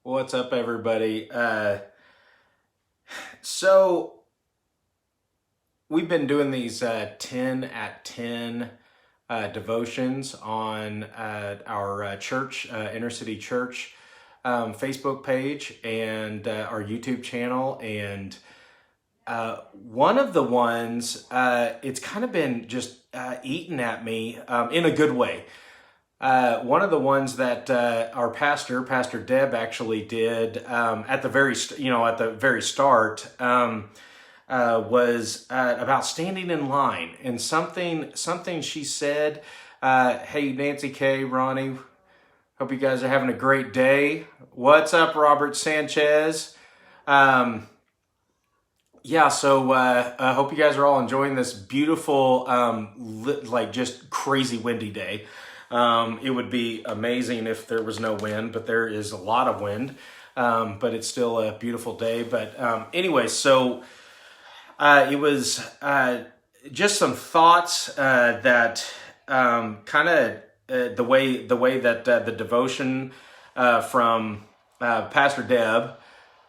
What's up, everybody? So we've been doing these 10 at 10 devotions on our church, Inner City Church Facebook page and our YouTube channel. And one of the ones, it's kind of been just eating at me in a good way. One of the ones that our Pastor Deb, actually did at the very start was about standing in line, and something she said. Hey, Nancy K, Ronnie, hope you guys are having a great day. What's up, Robert Sanchez? So I hope you guys are all enjoying this beautiful, just crazy windy day. It would be amazing if there was no wind, but there is a lot of wind. But it's still a beautiful day. But anyway, so it was just some thoughts that kind of the way that the devotion from Pastor Deb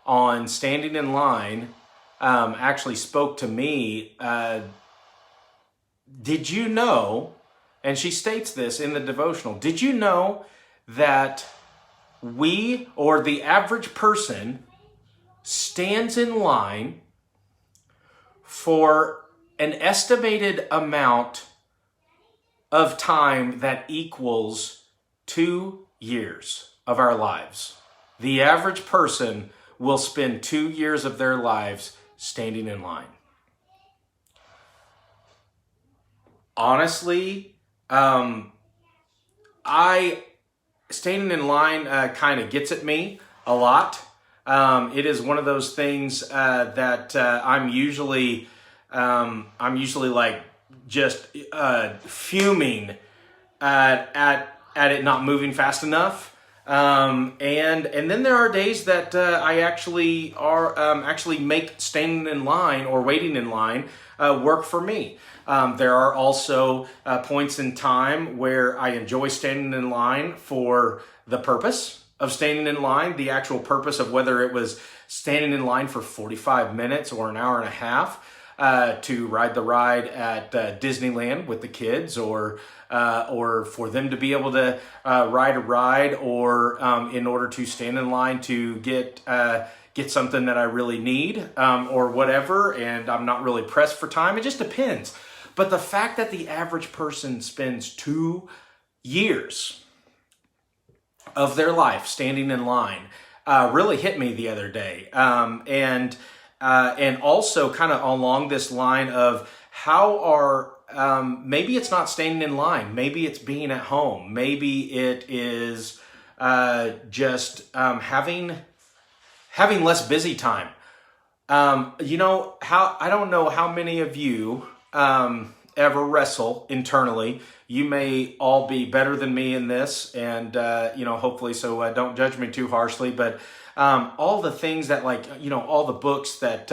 on standing in line actually spoke to me. Did you know? And she states this in the devotional. Did you know that we, or the average person, stands in line for an estimated amount of time that equals 2 years of our lives? The average person will spend 2 years of their lives standing in line. Honestly, standing in line kind of gets at me a lot. It is one of those things that I'm usually like just fuming at it not moving fast enough. And then there are days that I actually make standing in line or waiting in line work for me. There are also points in time where I enjoy standing in line for the purpose of standing in line, the actual purpose of whether it was standing in line for 45 minutes or an hour and a half to ride the ride at Disneyland with the kids, or for them to be able to ride a ride, or in order to stand in line to get something that I really need, or whatever, and I'm not really pressed for time. It just depends. But the fact that the average person spends 2 years of their life standing in line really hit me the other day. And also kind of along this line of how maybe it's not standing in line. Maybe it's being at home. Maybe it is just having less busy time. I don't know how many of you ever wrestle internally. You may all be better than me in this, and hopefully, so don't judge me too harshly. But all the things that, all the books that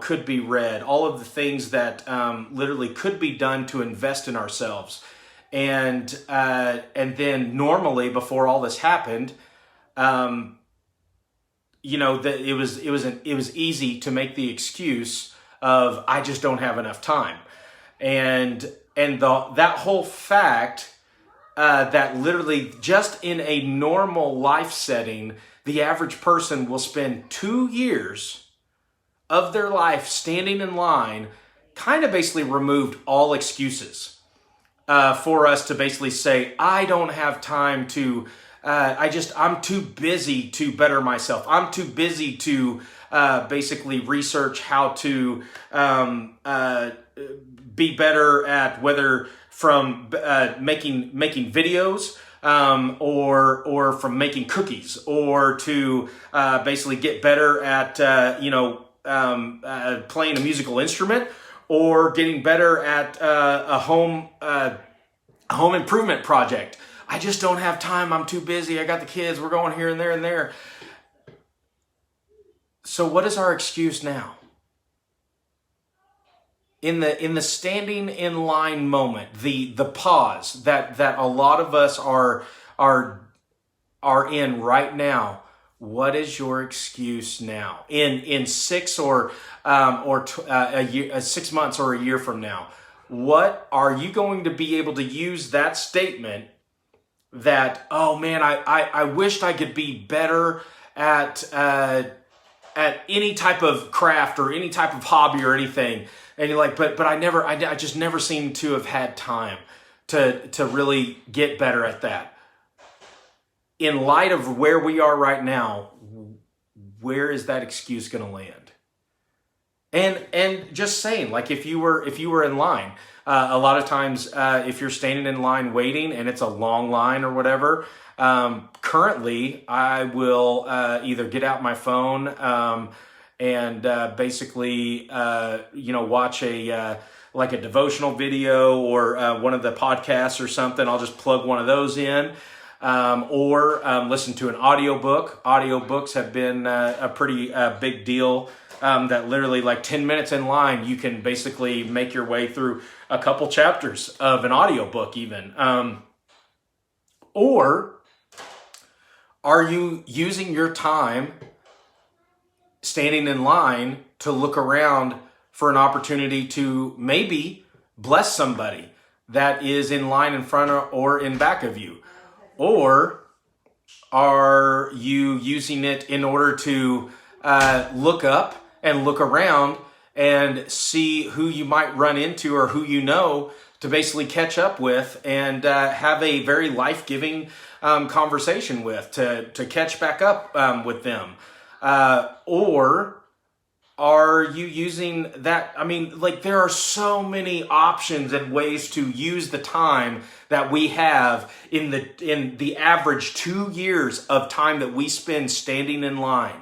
could be read, all of the things that literally could be done to invest in ourselves, and then normally before all this happened, that it was easy to make the excuse of I just don't have enough time, and that whole fact that literally just in a normal life setting, the average person will spend 2 years of their life standing in line, kind of basically removed all excuses for us to basically say, I don't have time to, I'm too busy to better myself. I'm too busy to basically research how to be better at, whether from making videos, or from making cookies, or to basically get better at playing a musical instrument, or getting better at a home improvement project. I just don't have time. I'm too busy. I got the kids. We're going here and there and there. So what is our excuse now? In the standing in line moment, the pause that a lot of us are are in right now, what is your excuse now? In 6 or a year, 6 months or a year from now, what are you going to be able to use that statement that, oh man, I wished I could be better at any type of craft or any type of hobby or anything. And you're like, but I just never seem to have had time to really get better at that. In light of where we are right now, where is that excuse going to land? And just saying, like if you were in line, a lot of times if you're standing in line waiting and it's a long line or whatever, currently I will either get out my phone and basically watch a like a devotional video or one of the podcasts or something. I'll just plug one of those in. Or listen to an audiobook. Audiobooks have been a pretty big deal. That literally like 10 minutes in line, you can basically make your way through a couple chapters of an audiobook even. Or are you using your time standing in line to look around for an opportunity to maybe bless somebody that is in line in front or in back of you? Or are you using it in order to look up and look around and see who you might run into or who you know to basically catch up with and have a very life-giving conversation with, to catch back up with them? Or are you using that? I mean, like there are so many options and ways to use the time that we have in the average 2 years of time that we spend standing in line.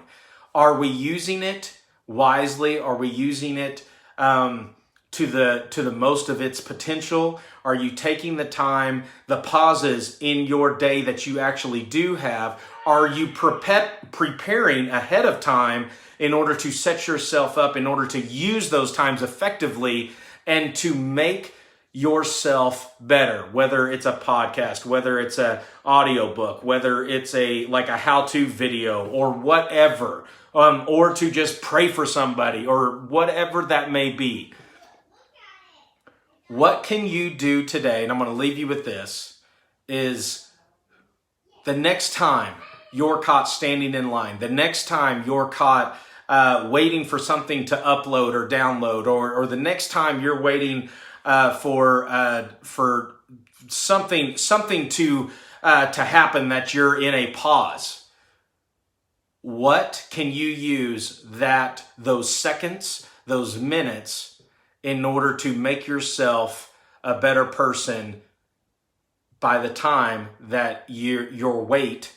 Are we using it wisely? Are we using it to the most of its potential? Are you taking the time, the pauses in your day that you actually do have? Are you preparing ahead of time in order to set yourself up, in order to use those times effectively and to make yourself better? Whether it's a podcast, whether it's an audiobook, whether it's a how-to video or whatever, or to just pray for somebody or whatever that may be. What can you do today? And I'm going to leave you with this, is the next time you're caught standing in line, the next time you're caught waiting for something to upload or download, or the next time you're waiting for something to happen, that you're in a pause. What can you use those seconds, those minutes, in order to make yourself a better person by the time that your wait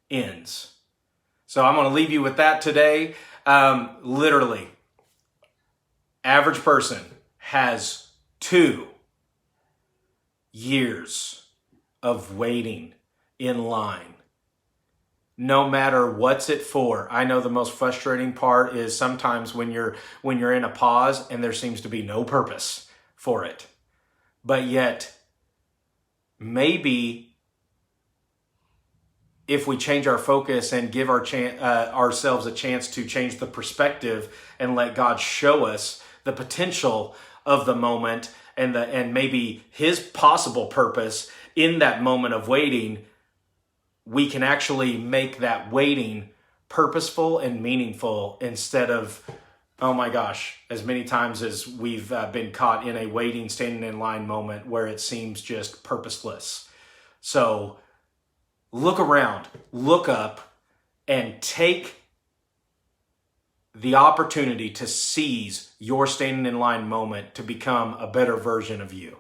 ends? So I'm going to leave you with that today. Literally, average person has 2 years of waiting in line. No matter what's it for. I know the most frustrating part is sometimes when you're in a pause and there seems to be no purpose for it. But yet, maybe if we change our focus and give ourselves a chance to change the perspective and let God show us the potential of the moment and maybe His possible purpose in that moment of waiting, we can actually make that waiting purposeful and meaningful instead of, oh my gosh, as many times as we've been caught in a waiting, standing in line moment where it seems just purposeless. So look around, look up, and take the opportunity to seize your standing in line moment to become a better version of you.